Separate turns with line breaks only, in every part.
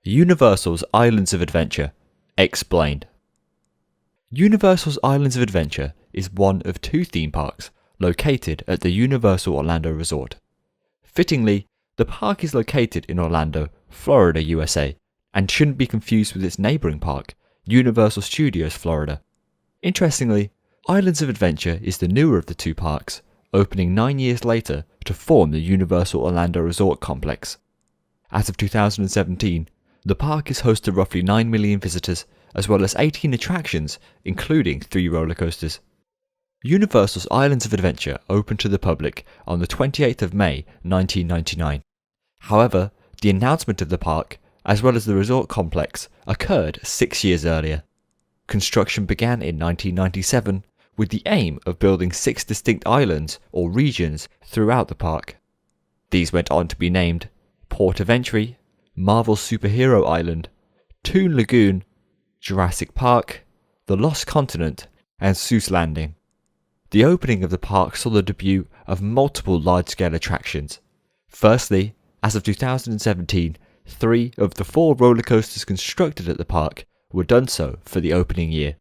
Universal's Islands of Adventure Explained. Universal's Islands of Adventure is one of two theme parks located at the Universal Orlando Resort. Fittingly, the park is located in Orlando, Florida, USA, and shouldn't be confused with its neighbouring park, Universal Studios Florida. Interestingly, Islands of Adventure is the newer of the two parks, opening 9 years later to form the Universal Orlando Resort Complex. As of 2017, the park is host to roughly 9 million visitors, as well as 18 attractions, including 3 roller coasters. Universal's Islands of Adventure opened to the public on the 28th of May 1999. However, the announcement of the park, as well as the resort complex, occurred 6 years earlier. Construction began in 1997 with the aim of building 6 distinct islands or regions throughout the park. These went on to be named Port of Entry, Marvel Superhero Island, Toon Lagoon, Jurassic Park, The Lost Continent, and Seuss Landing. The opening of the park saw the debut of multiple large-scale attractions. Firstly, as of 2017, 3 of the 4 roller coasters constructed at the park were done so for the opening year.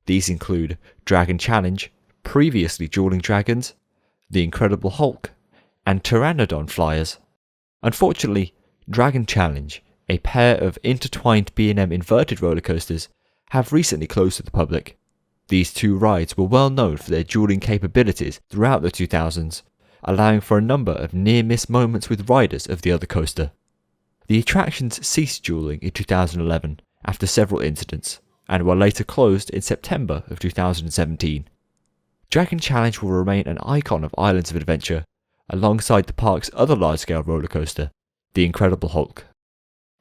These include Dragon Challenge, previously Dueling Dragons, The Incredible Hulk, and Pteranodon Flyers. Unfortunately, Dragon Challenge, a pair of intertwined B&M inverted roller coasters, have recently closed to the public. These 2 rides were well known for their dueling capabilities throughout the 2000s, allowing for a number of near-miss moments with riders of the other coaster. The attractions ceased dueling in 2011 after several incidents, and were later closed in September of 2017. Dragon Challenge will remain an icon of Islands of Adventure, alongside the park's other large-scale roller coaster, The Incredible Hulk.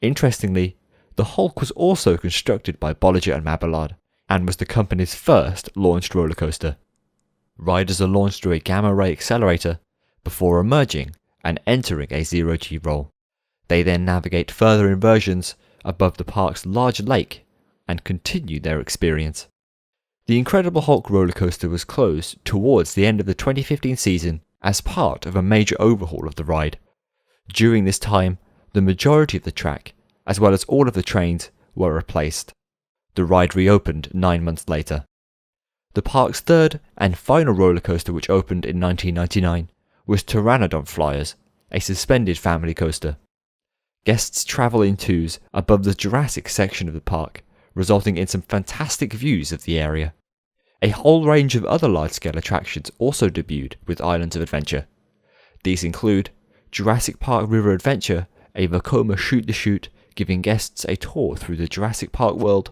Interestingly, the Hulk was also constructed by Bolliger and Mabillard, and was the company's first launched roller coaster. Riders are launched through a gamma-ray accelerator before emerging and entering a zero-G roll. They then navigate further inversions above the park's large lake and continue their experience. The Incredible Hulk roller coaster was closed towards the end of the 2015 season as part of a major overhaul of the ride. During this time, the majority of the track, as well as all of the trains, were replaced. The ride reopened 9 months later. The park's third and final roller coaster, which opened in 1999, was Pteranodon Flyers, a suspended family coaster. Guests travel in 2s above the Jurassic section of the park, resulting in some fantastic views of the area. A whole range of other large-scale attractions also debuted with Islands of Adventure. These include Jurassic Park River Adventure, a Vekoma shoot-the-chute giving guests a tour through the Jurassic Park world,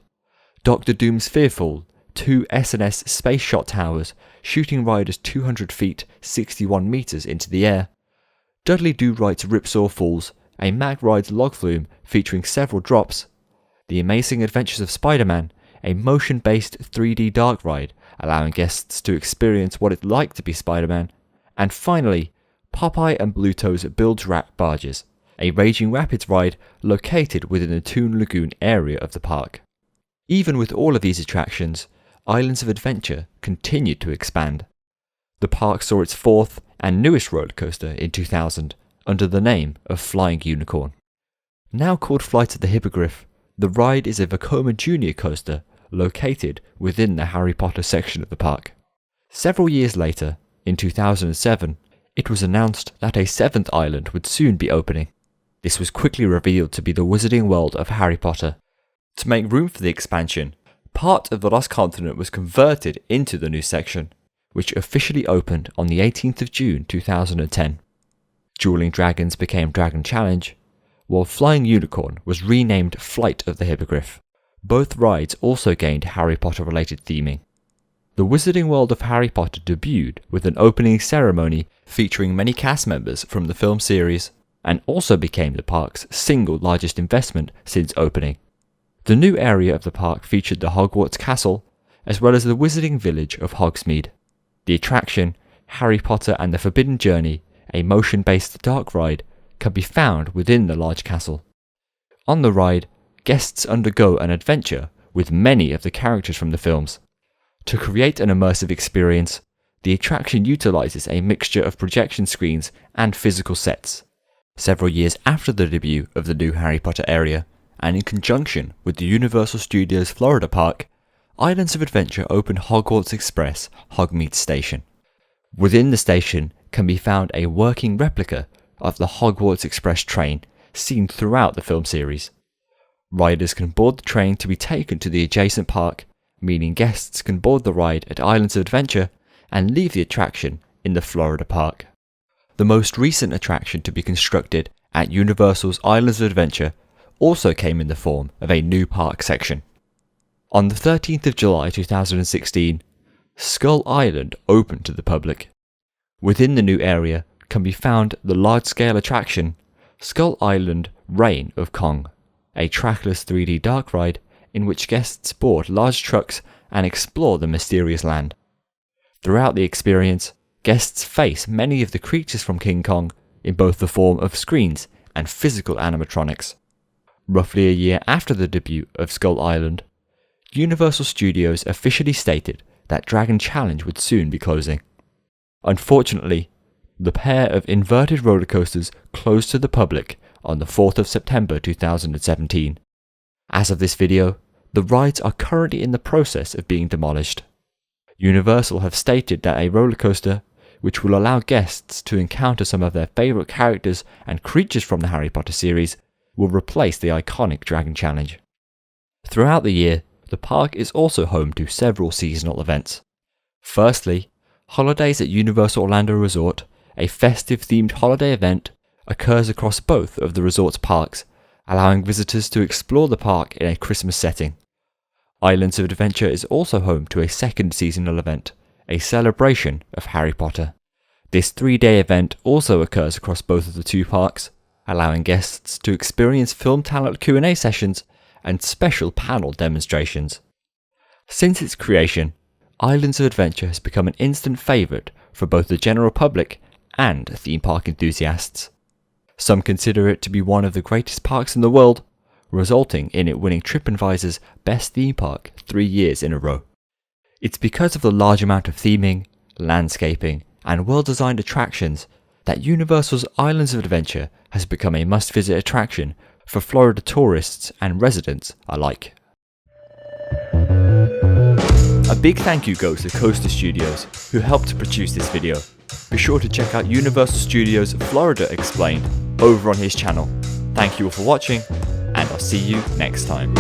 Dr. Doom's Fearfall, 2 S&S space shot towers shooting riders 200 feet 61 meters into the air, Dudley Do-Right's Ripsaw Falls, a Mag Rides log flume featuring several drops, The Amazing Adventures of Spider-Man, a motion-based 3D dark ride allowing guests to experience what it's like to be Spider-Man, and finally, Popeye and Bluto's Bilge Rat Barges, a raging rapids ride located within the Toon Lagoon area of the park. Even with all of these attractions, Islands of Adventure continued to expand. The park saw its 4th and newest roller coaster in 2000 under the name of Flying Unicorn. Now called Flight of the Hippogriff, the ride is a Vekoma Junior coaster located within the Harry Potter section of the park. Several years later, in 2007, it was announced that a 7th island would soon be opening. This was quickly revealed to be the Wizarding World of Harry Potter. To make room for the expansion, part of the Lost Continent was converted into the new section, which officially opened on the 18th of June 2010. Dueling Dragons became Dragon Challenge, while Flying Unicorn was renamed Flight of the Hippogriff. Both rides also gained Harry Potter-related theming. The Wizarding World of Harry Potter debuted with an opening ceremony featuring many cast members from the film series, and also became the park's single largest investment since opening. The new area of the park featured the Hogwarts Castle, as well as the Wizarding Village of Hogsmeade. The attraction, Harry Potter and the Forbidden Journey, a motion-based dark ride, can be found within the large castle. On the ride, guests undergo an adventure with many of the characters from the films. To create an immersive experience, the attraction utilizes a mixture of projection screens and physical sets. Several years after the debut of the new Harry Potter area, and in conjunction with the Universal Studios Florida Park, Islands of Adventure opened Hogwarts Express Hogsmeade Station. Within the station can be found a working replica of the Hogwarts Express train seen throughout the film series. Riders can board the train to be taken to the adjacent park, meaning guests can board the ride at Islands of Adventure and leave the attraction in the Florida Park. The most recent attraction to be constructed at Universal's Islands of Adventure also came in the form of a new park section. On the 13th of July 2016, Skull Island opened to the public. Within the new area can be found the large-scale attraction Skull Island Reign of Kong, a trackless 3D dark ride in which guests board large trucks and explore the mysterious land. Throughout the experience, guests face many of the creatures from King Kong in both the form of screens and physical animatronics. Roughly a year after the debut of Skull Island, Universal Studios officially stated that Dragon Challenge would soon be closing. Unfortunately, the pair of inverted roller coasters closed to the public on the 4th of September 2017. As of this video, the rides are currently in the process of being demolished. Universal have stated that a roller coaster, which will allow guests to encounter some of their favourite characters and creatures from the Harry Potter series, will replace the iconic Dragon Challenge. Throughout the year, the park is also home to several seasonal events. Firstly, Holidays at Universal Orlando Resort, a festive-themed holiday event, occurs across both of the resort's parks, allowing visitors to explore the park in a Christmas setting. Islands of Adventure is also home to a second seasonal event, a celebration of Harry Potter. This 3-day event also occurs across both of the two parks, allowing guests to experience film talent Q&A sessions and special panel demonstrations. Since its creation, Islands of Adventure has become an instant favourite for both the general public and theme park enthusiasts. Some consider it to be one of the greatest parks in the world, resulting in it winning TripAdvisor's Best Theme Park 3 years in a row. It's because of the large amount of theming, landscaping, and well-designed attractions that Universal's Islands of Adventure has become a must-visit attraction for Florida tourists and residents alike. A big thank you goes to Coaster Studios, who helped to produce this video. Be sure to check out Universal Studios Florida Explained over on his channel. Thank you all for watching, and I'll see you next time.